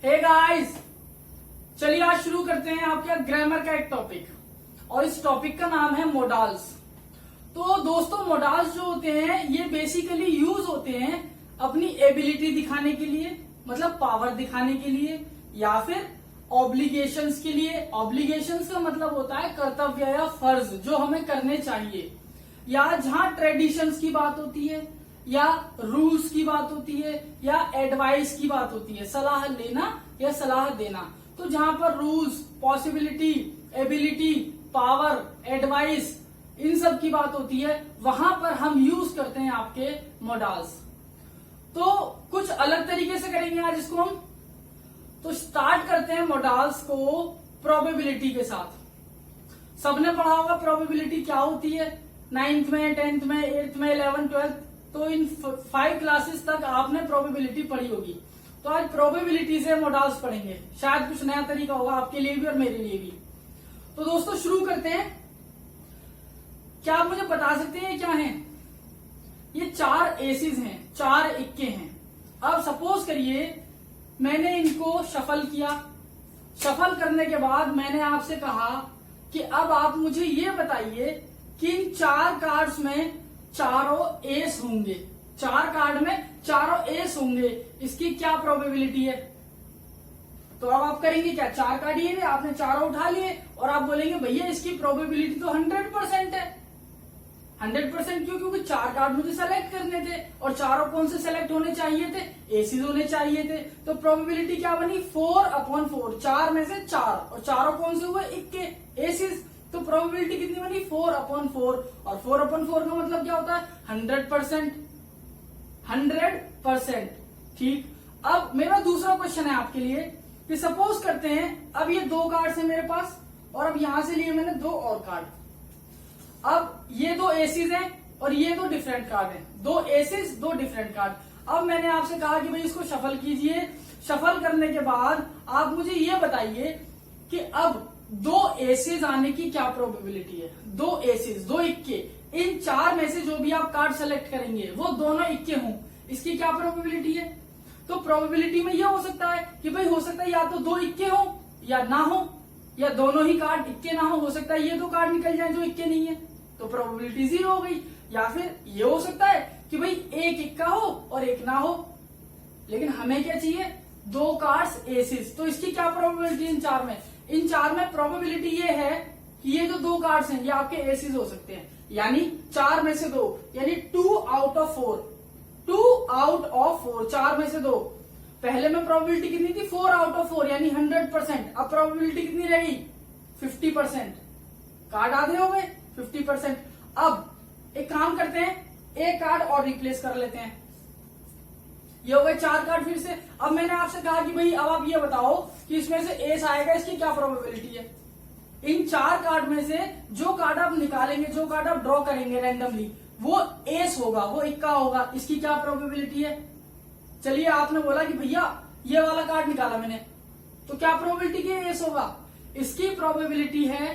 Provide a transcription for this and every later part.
Hey guys, चलिए आज शुरू करते हैं आपके ग्रामर का एक टॉपिक और इस टॉपिक का नाम है मोडाल्स। तो दोस्तों मोडाल्स जो होते हैं ये बेसिकली यूज होते हैं अपनी एबिलिटी दिखाने के लिए, मतलब पावर दिखाने के लिए, या फिर ऑब्लिगेशंस के लिए। ऑब्लिगेशंस का मतलब होता है कर्तव्य या फर्ज जो हमें करने चाहिए, या जहां ट्रेडिशंस की बात होती है, या रूल्स की बात होती है, या एडवाइस की बात होती है, सलाह लेना या सलाह देना। तो जहां पर rules, possibility, ability, power, advice, इन सब की बात होती है, वहां पर हम यूज करते हैं आपके मोडाल्स। तो कुछ अलग तरीके से करेंगे आज इसको हम। तो स्टार्ट करते हैं मोडाल्स को प्रोबेबिलिटी के साथ। सबने पढ़ा होगा प्रोबेबिलिटी क्या होती है, 9th में, 10th में, 8th में, 11th, 12th, तो इन 5 क्लासेस तक आपने प्रोबेबिलिटी पढ़ी होगी। तो आज प्रोबेबिलिटी से मोडाल्स पढ़ेंगे, शायद कुछ नया तरीका होगा आपके लिए भी और मेरे लिए भी। तो दोस्तों शुरू करते हैं। क्या आप मुझे बता सकते हैं क्या है? ये 4 एसिस हैं, 4 इक्के हैं। अब सपोज करिए मैंने इनको शफल किया। शफल करने के बाद मैंने आपसे कहा कि अब आप मुझे ये बताइए कि इन 4 कार्ड्स में चारों एस होंगे। 4 कार्ड में चारों एस होंगे, इसकी क्या प्रोबेबिलिटी है? तो अब आप करेंगे क्या? 4 कार्ड ये आपने चारों उठा लिए और आप बोलेंगे भैया इसकी प्रोबेबिलिटी तो 100% है। 100% क्यों? क्योंकि 4 कार्ड मुझे सेलेक्ट करने थे और चारों कौन से सेलेक्ट होने चाहिए थे? एसीज होने चाहिए थे। तो प्रोबेबिलिटी क्या बनी? 4/4। 4 में से 4, और चारों कौन से हुए? इक्के, एसीज। तो प्रोबेबिलिटी कितनी बनी? 4/4। और 4/4 का मतलब क्या होता है? 100%। 100%। ठीक। अब मेरा दूसरा क्वेश्चन है आपके लिए कि सपोज करते हैं अब ये 2 कार्ड है मेरे पास और अब यहां से लिए मैंने 2 और कार्ड। अब ये 2 एसीज हैं और ये 2 डिफरेंट कार्ड हैं। 2 एसीज, 2 डिफरेंट कार्ड। अब मैंने आपसे कहा कि भाई इसको शफल कीजिए। शफल करने के बाद आप मुझे ये बताइए कि अब 2 एसीज आने की क्या प्रोबेबिलिटी है? 2 एसीज, 2 इक्के, इन 4 में से जो भी आप कार्ड सेलेक्ट करेंगे वो दोनों इक्के हों, इसकी क्या प्रोबेबिलिटी है? तो प्रोबेबिलिटी में ये हो सकता है कि भाई हो सकता है या तो 2 इक्के हो या ना हो, या दोनों ही कार्ड इक्के ना हो सकता है ये 2 कार्ड निकल जाए जो इक्के नहीं है, तो प्रोबेबिलिटी 0 हो गई। या फिर ये हो सकता है कि भाई एक इक्का हो और एक ना हो, लेकिन हमें क्या चाहिए? 2 कार्ड्स एसिस। तो इसकी क्या प्रोबेबिलिटी इन 4 में? इन 4 में प्रोबेबिलिटी ये है कि ये जो 2 कार्ड्स हैं ये आपके एसिस हो सकते हैं, यानी 4 में से 2, यानी 2 आउट ऑफ 4। 2 आउट ऑफ 4, 4 में से 2। पहले में प्रोबेबिलिटी कितनी थी? 4 आउट ऑफ 4, यानी 100%। अब प्रोबेबिलिटी कितनी रहेगी? 50%। कार्ड आधे हो गए, 50%। अब एक काम करते हैं, एक कार्ड और रिप्लेस कर लेते हैं। ये हो गए 4 कार्ड फिर से। अब मैंने आपसे कहा कि भाई अब आप ये बताओ कि इसमें से एस आएगा, इसकी क्या प्रोबेबिलिटी है? इन 4 कार्ड में से जो कार्ड आप निकालेंगे, जो कार्ड आप ड्रॉ करेंगे रैंडमली, वो एस होगा, वो इक्का होगा, इसकी क्या प्रोबेबिलिटी है? चलिए आपने बोला कि भैया ये वाला कार्ड निकाला मैंने, तो क्या प्रोबेबिलिटी की एस होगा? इसकी प्रोबेबिलिटी है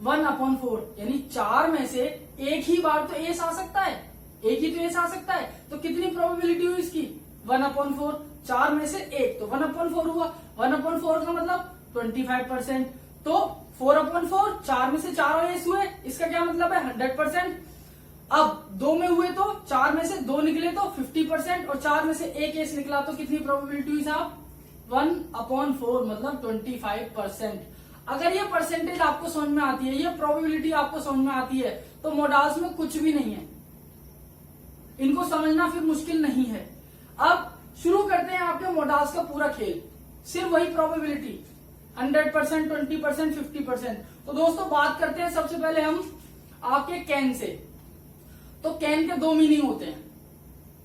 1/4, यानी 4 में से एक ही बार तो एस आ सकता है, एक ही तो एस आ सकता है। तो कितनी प्रोबेबिलिटी हुई इसकी? 1/4। 4 में से एक, तो 1/4 हुआ। 1/4 का मतलब 25%। तो 4/4, 4 में से 4 एस हुए, इसका क्या मतलब है? 100%। अब 2 में हुए तो 4 में से 2 निकले तो 50%, और 4 में से एक एस निकला तो कितनी प्रोबेबिलिटी हुई साहब? 1/4, मतलब 25%। अगर ये परसेंटेज आपको समझ में आती है, ये प्रोबेबिलिटी आपको समझ में आती है, तो मोडाल्स में कुछ भी नहीं है, इनको समझना फिर मुश्किल नहीं है। अब शुरू करते हैं आपके मोडाल्स का पूरा खेल। सिर्फ वही प्रोबेबिलिटी 100%, 20%, 50%। तो दोस्तों बात करते हैं सबसे पहले हम आपके कैन से। तो कैन के 2 मीनिंग होते हैं,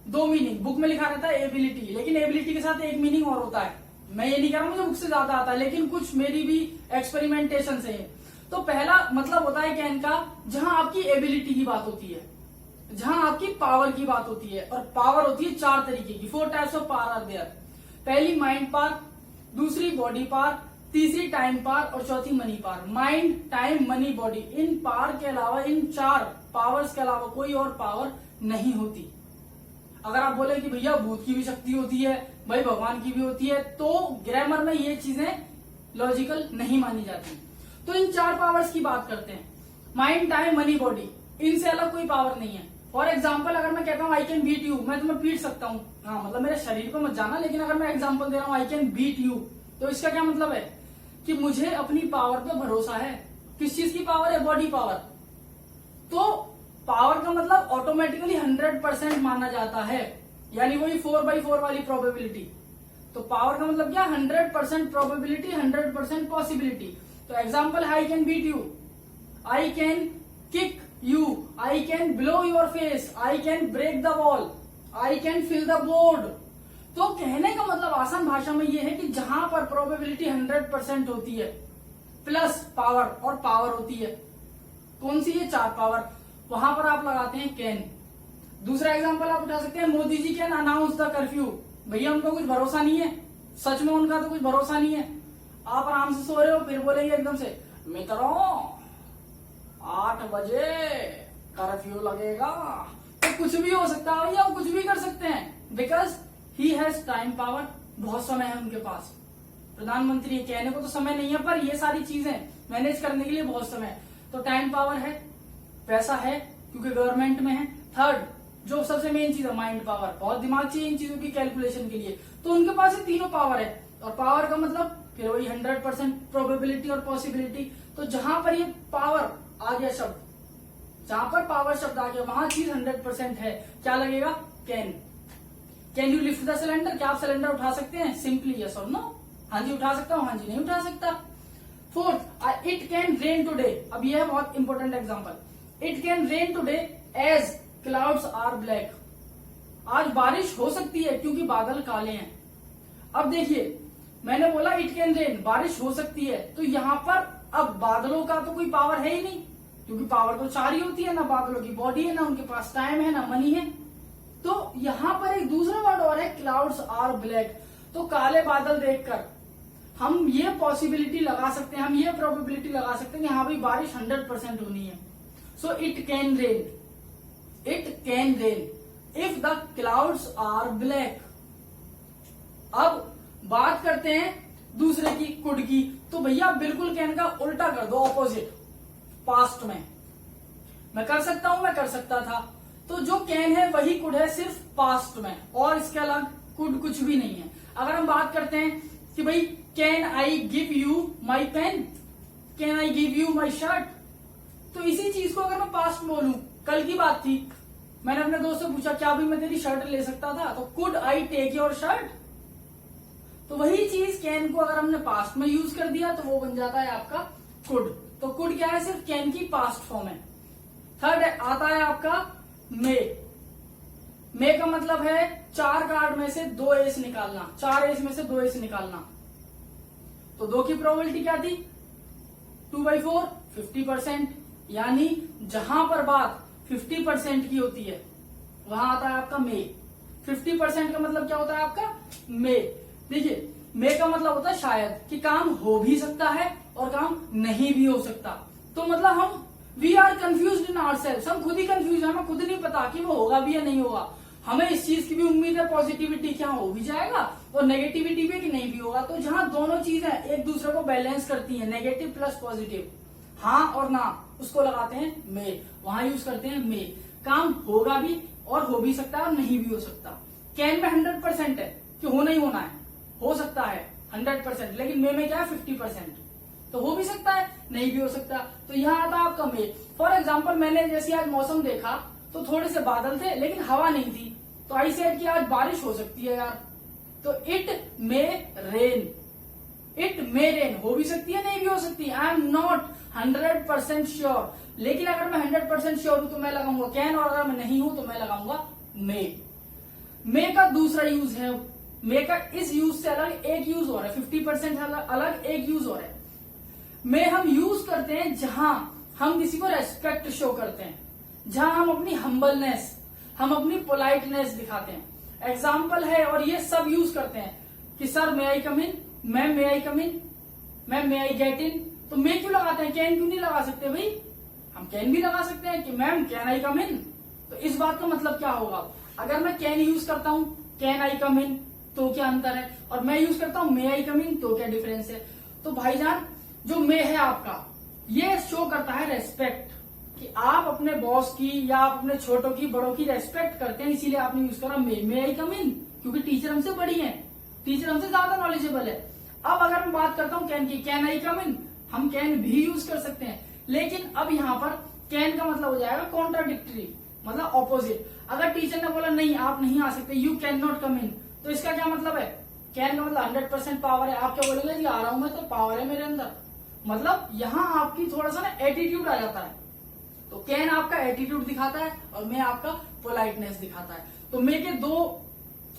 2 मीनिंग। बुक में लिखा रहता है एबिलिटी, लेकिन एबिलिटी के साथ एक मीनिंग और होता है। मैं ये नहीं कह रहा मुझे बुक से ज्यादा आता है, लेकिन कुछ मेरी भी एक्सपेरिमेंटेशन से है। तो पहला मतलब होता है कैन का जहां आपकी एबिलिटी की बात होती है, जहां आपकी पावर की बात होती है। और पावर होती है 4 तरीके की, 4 types of power are there. पहली माइंड पावर, दूसरी बॉडी पावर, तीसरी टाइम पावर और चौथी money power. Mind, time, money, body, इन पावर के अलावा, इन 4 पावर्स के अलावा कोई और पावर नहीं होती। अगर आप बोले कि भैया भूत की भी शक्ति होती है, भाई भगवान की भी होती है, तो ग्रामर में ये चीजें लॉजिकल नहीं मानी जाती। तो इन 4 पावर्स की बात करते हैं, माइंड, टाइम, मनी, बॉडी, इनसे अलग कोई पावर नहीं है। फॉर एग्जाम्पल अगर मैं कहता हूँ आई कैन बीट यू, मैं तुम्हें पीट सकता हूँ, हाँ मतलब मेरे शरीर पे मत जाना, लेकिन अगर मैं एग्जाम्पल दे रहा हूँ आई कैन बीट यू, तो इसका क्या मतलब है कि मुझे अपनी पावर पे भरोसा है। किस चीज की पावर है? Body power. तो पावर का मतलब ऑटोमेटिकली 100% माना जाता है, यानी वही 4/4 वाली प्रोबेबिलिटी। तो पावर का मतलब क्या? 100% प्रोबेबिलिटी, 100% पॉसिबिलिटी। तो एग्जाम्पल है I can beat you, I can kick you, I can blow your face, I can break the wall, I can fill the board. तो कहने का मतलब आसान भाषा में ये है कि जहां पर प्रोबेबिलिटी 100% होती है प्लस पावर, और पावर होती है कौन सी? ये 4 पावर, वहां पर आप लगाते हैं कैन। दूसरा एग्जांपल आप उठा सकते हैं, Modi ji can announce the curfew. भैया उनको कुछ भरोसा नहीं है, सच में उनका तो कुछ भरोसा नहीं है। आप आराम से सो रहे हो, फिर बोलेंगे एकदम से मित्रों 8 बजे कर्फ्यू लगेगा। तो कुछ भी हो सकता है भैया, वो कुछ भी कर सकते हैं, because he has time power. बहुत समय है उनके पास। प्रधानमंत्री कहने को तो समय नहीं है, पर ये सारी चीजें मैनेज करने के लिए बहुत समय है। तो टाइम पावर है, पैसा है क्योंकि गवर्नमेंट में है। थर्ड जो सबसे मेन चीज है माइंड पावर, बहुत दिमाग चाहिए इन चीजों की कैलकुलेशन के लिए। तो उनके पास ये तीनों पावर है, और पावर का मतलब फिर वही 100% प्रोबेबिलिटी और पॉसिबिलिटी। तो जहां पर ये पावर आ गया शब्द, जहां पर पावर शब्द आ गया वहां चीज 100% है। क्या लगेगा? Can. Can you lift the cylinder? क्या आप सिलेंडर उठा सकते हैं? सिंपली यस और नो। हाँ जी उठा सकता हूँ, हाँ जी नहीं उठा सकता। Fourth, it can rain today. अब यह है बहुत important example. It can rain today as clouds are black. आज बारिश हो सकती है क्योंकि बादल काले हैं। अब देखिए मैंने बोला इट कैन रेन, बारिश हो सकती है, तो यहां पर अब बादलों का तो कोई पावर है ही नहीं, क्योंकि पावर तो 4 ही होती है ना, बादलों की बॉडी है ना, उनके पास टाइम है ना, मनी है। तो यहां पर एक दूसरा वर्ड और है, क्लाउड्स आर ब्लैक। तो काले बादल देखकर हम ये पॉसिबिलिटी लगा सकते हैं, हम ये प्रोबेबिलिटी लगा सकते हैं कि हाँ भाई बारिश 100% होनी है। So it can rain, it can rain if the clouds are black. अब बात करते हैं दूसरे की, कुड की। तो भैया बिल्कुल कैन का उल्टा कर दो, ऑपोजिट, पास्ट में। मैं कर सकता हूं, मैं कर सकता था। तो जो कैन है वही कुड है, सिर्फ पास्ट में, और इसके अलग कुड कुछ भी नहीं है। अगर हम बात करते हैं कि भाई can I give you my pen, can I give you my shirt, तो इसी चीज को अगर मैं पास्ट में बोलूं, कल की बात थी, मैंने अपने दोस्त से पूछा क्या भाई मैं तेरी शर्ट ले सकता था, तो could I take your shirt. तो वही चीज कैन को अगर हमने पास्ट में यूज कर दिया तो वो बन जाता है आपका कुड। तो कुड क्या है? सिर्फ कैन की पास्ट फॉर्म है। थर्ड आता है आपका मे। मे का मतलब है 4 कार्ड में से 2 एस निकालना, 4 एस में से 2 एस निकालना। तो 2 की प्रोबेबिलिटी क्या थी? 2/4, 50%। यानी जहां पर बात 50% की होती है वहां आता है आपका मे। 50% का मतलब क्या होता है आपका? मे। देखिए मे का मतलब होता है शायद, कि काम हो भी सकता है और काम नहीं भी हो सकता। तो मतलब हम we are confuse in our self, हम खुद ही कंफ्यूज है, हमें खुद नहीं पता कि वो होगा भी या नहीं होगा। हमें इस चीज की भी उम्मीद है पॉजिटिविटी क्या हो भी जाएगा, और नेगेटिविटी भी कि नहीं भी होगा। तो जहां दोनों चीजें एक दूसरे को बैलेंस करती है, नेगेटिव प्लस पॉजिटिव, हाँ और ना, उसको लगाते हैं मे, वहां यूज करते हैं मे। काम होगा भी और हो भी सकता है और नहीं भी हो सकता। कैन में 100% है कि होना ही होना है, हो सकता है 100%, लेकिन मे में क्या है? 50%। तो हो भी सकता है, नहीं भी हो सकता। तो यहाँ आता है आपका मे। फॉर एग्जाम्पल मैंने जैसे आज मौसम देखा तो थोड़े से बादल थे लेकिन हवा नहीं थी, तो आई सेड कि आज बारिश हो सकती है यार। तो it may rain, it may rain, हो भी सकती है नहीं भी हो सकती। आई एम नॉट 100% श्योर, लेकिन अगर मैं 100% श्योर हूं तो मैं लगाऊंगा कैन, और अगर मैं नहीं हूं तो मैं लगाऊंगा मे। मे का दूसरा यूज है, मे का इस यूज से अलग एक यूज हो रहा है, 50% अलग एक यूज हो रहा है। मे हम यूज करते हैं जहां हम किसी को रेस्पेक्ट शो करते हैं, जहां हम अपनी हम्बलनेस, हम अपनी पोलाइटनेस दिखाते हैं। एग्जाम्पल है, और ये सब यूज करते हैं कि sir may I come in, ma'am may I come in, ma'am may I get in. तो मे क्यों लगाते हैं? कैन क्यों नहीं लगा सकते भाई? हम कैन भी लगा सकते हैं कि मैम कैन आई कम इन। तो इस बात का मतलब क्या होगा? अगर मैं कैन यूज करता हूं, कैन आई कम इन, तो क्या अंतर है, और मैं यूज करता हूं मे आई कम इन, तो क्या डिफरेंस है। तो भाईजान जो मे है आपका, ये शो करता है रेस्पेक्ट, कि आप अपने बॉस की या आप अपने छोटों की बड़ों की रेस्पेक्ट करते हैं, इसीलिए आपने यूज करा मे आई कम इन, क्योंकि टीचर हमसे बड़ी है, टीचर हमसे ज्यादा नॉलेजेबल है। अब अगर मैं बात करता हूं कैन की, कैन आई कम इन, हम कैन भी यूज कर सकते हैं, लेकिन अब यहाँ पर कैन का मतलब हो जाएगा कॉन्ट्राडिक्टरी, मतलब ऑपोजिट। अगर टीचर ने बोला नहीं आप नहीं आ सकते, यू कैन नॉट कम इन, तो इसका क्या मतलब है, कैन का मतलब 100% पावर है, आप क्या बोलेंगे जी आ रहा हूं मैं तो पावर है मेरे अंदर, मतलब यहाँ आपकी थोड़ा सा ना एटीट्यूड आ जाता है। तो कैन आपका एटीट्यूड दिखाता है और मे आपका पोलाइटनेस दिखाता है। तो मे के दो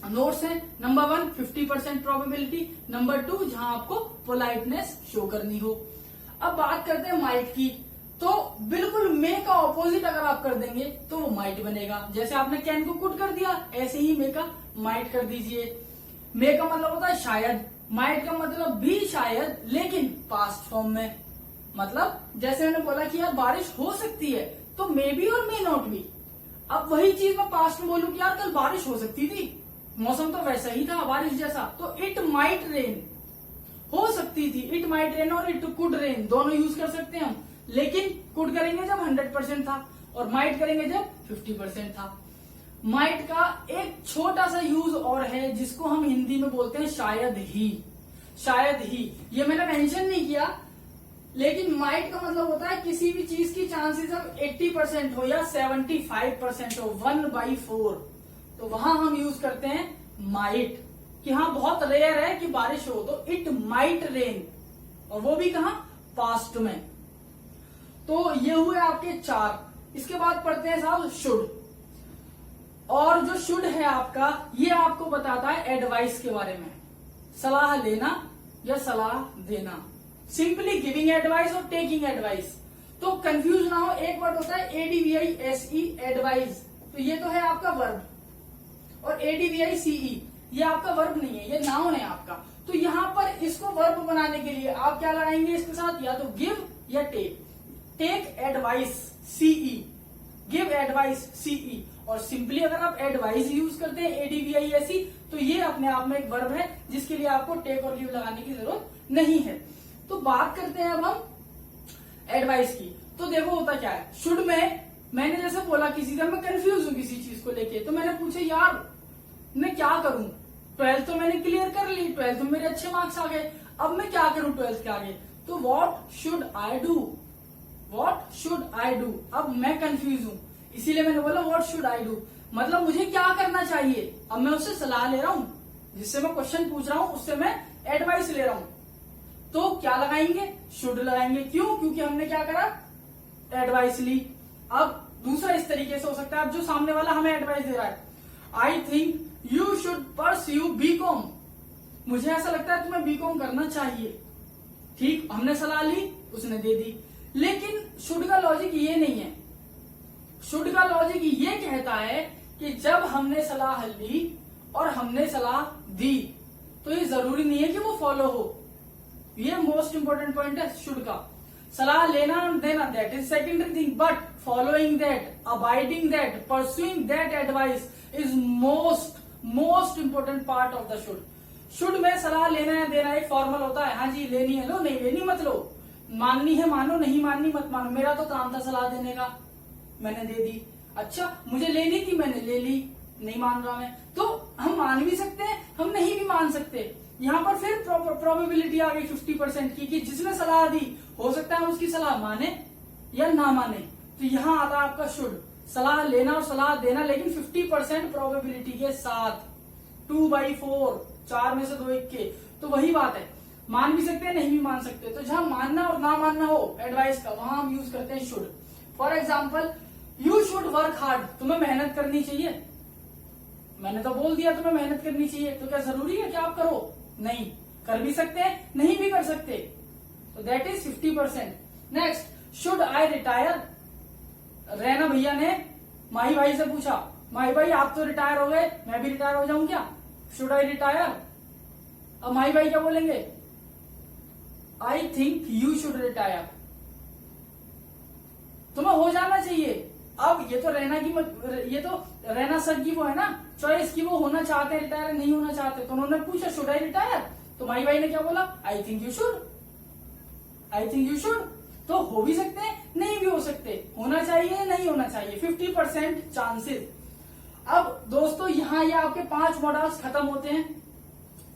नोट्स हैं, नंबर 1 50% प्रोबेबिलिटी, नंबर 2 जहां आपको पोलाइटनेस शो करनी हो। अब बात करते हैं माइट की, तो बिल्कुल मे का ऑपोजिट अगर आप कर देंगे तो वो माइट बनेगा। जैसे आपने कैन को कुड कर दिया, ऐसे ही मे का माइट कर दीजिए। मे का मतलब होता है शायद, माइट का मतलब भी शायद, लेकिन पास्ट फॉर्म में। मतलब जैसे मैंने बोला कि यार बारिश हो सकती है, तो मे बी और मे नॉट बी। अब वही चीज मैं पास्ट में बोलूं कि यार कल बारिश हो सकती थी, मौसम तो वैसा ही था बारिश जैसा, तो इट माइट रेन, हो सकती थी, इट माइट रेन और इट कुड रेन दोनों यूज कर सकते हैं हम, लेकिन कुड करेंगे जब 100% था और माइट करेंगे जब 50% था। माइट का एक छोटा सा यूज और है जिसको हम हिंदी में बोलते हैं शायद ही, शायद ही, ये मैंने मेंशन नहीं किया, लेकिन माइट का मतलब होता है किसी भी चीज की चांसेस अब 80% हो या 75% हो, 1/4, तो वहां हम यूज करते हैं माइट, कि हाँ बहुत रेयर है कि बारिश हो, तो इट माइट रेन, और वो भी कहा पास्ट में। तो ये हुए आपके 4। इसके बाद पढ़ते हैं साहब शुड, और जो शुड है आपका, ये आपको बताता है एडवाइस के बारे में, सलाह लेना या सलाह देना, सिंपली गिविंग एडवाइस और टेकिंग एडवाइस। तो कंफ्यूज ना हो, एक वर्ड होता है ADVISE एडवाइस, तो ये तो है आपका वर्ब, और ADVICE ये आपका वर्ब नहीं है, ये नाउन है आपका। तो यहाँ पर इसको वर्ब बनाने के लिए आप क्या लगाएंगे इसके साथ, या तो गिव या take. Take advice CE, give advice CE, और सिंपली अगर आप एडवाइस यूज करते हैं ADVISE, तो ये अपने आप में एक वर्ब है जिसके लिए आपको टेक और गिव लगाने की जरूरत नहीं है। तो बात करते हैं अब हम एडवाइस की। तो देखो होता क्या है, शुड में मैंने जैसे बोला किसी का मैं कंफ्यूज हूं किसी चीज को लेके, तो मैंने पूछा यार मैं क्या करूं, 12th तो मैंने क्लियर कर ली, 12th में मेरे अच्छे मार्क्स आ गए, अब मैं क्या करूं 12th के आगे, तो what should I do, what should I do. अब मैं कंफ्यूज हूं, इसीलिए मैंने बोला व्हाट शुड आई डू, मतलब मुझे क्या करना चाहिए। अब मैं उससे सलाह ले रहा हूं, जिससे मैं क्वेश्चन पूछ रहा हूं उससे मैं एडवाइस ले रहा हूं, तो क्या लगाएंगे, शुड लगाएंगे। क्यों, क्योंकि हमने क्या करा, एडवाइस ली। अब दूसरा इस तरीके से हो सकता है, अब जो सामने वाला हमें एडवाइस दे रहा है, I think you should pursue BCom, मुझे ऐसा लगता है तुम्हें BCom करना चाहिए। ठीक, हमने सलाह ली, उसने दे दी, लेकिन शुड का लॉजिक ये नहीं है। शुड का लॉजिक ये कहता है कि जब हमने सलाह ली और हमने सलाह दी, तो ये जरूरी नहीं है कि वो फॉलो हो। ये मोस्ट इंपोर्टेंट पॉइंट है शुड का। सलाह लेना देना that is secondary thing, but following that, abiding that, pursuing that advice is most important part of the should. Should में सलाह लेना या देना एक फॉर्मल होता है, हाँ जी लेनी है लो, नहीं लेनी मत लो, माननी है मानो, नहीं माननी मत मानो। मेरा तो काम था सलाह देने का, मैंने दे दी, अच्छा मुझे लेनी थी मैंने ले ली, नहीं मान रहा मैं, तो हम मान भी सकते हैं हम नहीं भी मान सकते। यहाँ पर फिर प्रोबेबिलिटी आ गई 50% की, कि जिसने सलाह दी हो सकता है उसकी सलाह माने या ना माने। तो यहाँ आता है आपका शुड, सलाह लेना और सलाह देना, लेकिन 50% प्रोबेबिलिटी के साथ, 2/4, 4 में से 2 1 के। तो वही बात है, मान भी सकते हैं नहीं भी मान सकते। तो जहां मानना और ना मानना हो एडवाइस का, वहां हम यूज करते हैं should. For example, you should work hard, तुम्हें मेहनत करनी चाहिए। मैंने तो बोल दिया तुम्हें मेहनत करनी चाहिए, तो क्या जरूरी है कि आप करो? नहीं, कर भी सकते हैं नहीं भी कर सकते, तो that is 50%। Next, should I retire, Raina भैया ने माही भाई से पूछा, माही भाई आप तो रिटायर हो गए, मैं भी रिटायर हो जाऊं क्या, शुड आई रिटायर। अब माही भाई क्या बोलेंगे, I think you should retire, तुम्हें हो जाना चाहिए, अब ये तो रैना सर की वो है ना चॉइस की, वो होना चाहते हैं रिटायर, नहीं होना चाहते। तो उन्होंने पूछा शुड आई रिटायर, तो माही भाई ने क्या बोला, I think you should, I think you should. तो हो भी सकते हैं, नहीं भी हो सकते, होना चाहिए नहीं होना चाहिए, 50% चांसेस। अब दोस्तों यहाँ ये आपके 5 मॉडल्स खत्म होते हैं,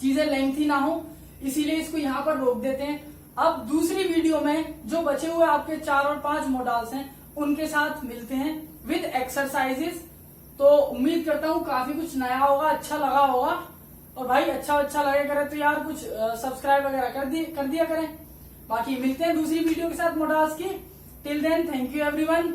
चीजें लेंथी ना हो, इसीलिए इसको यहाँ पर रोक देते हैं। अब दूसरी वीडियो में जो बचे हुए आपके 4 और 5 मॉडल्स हैं उनके साथ मिलते हैं विद एक्सरसाइजेस। तो उम्मीद करता हूँ काफी कुछ नया होगा, अच्छा लगा होगा। और भाई अच्छा लगे करे तो यार कुछ सब्सक्राइब वगैरह कर दिया करें। बाकी मिलते हैं दूसरी वीडियो के साथ मॉडल्स की। Till then thank you everyone.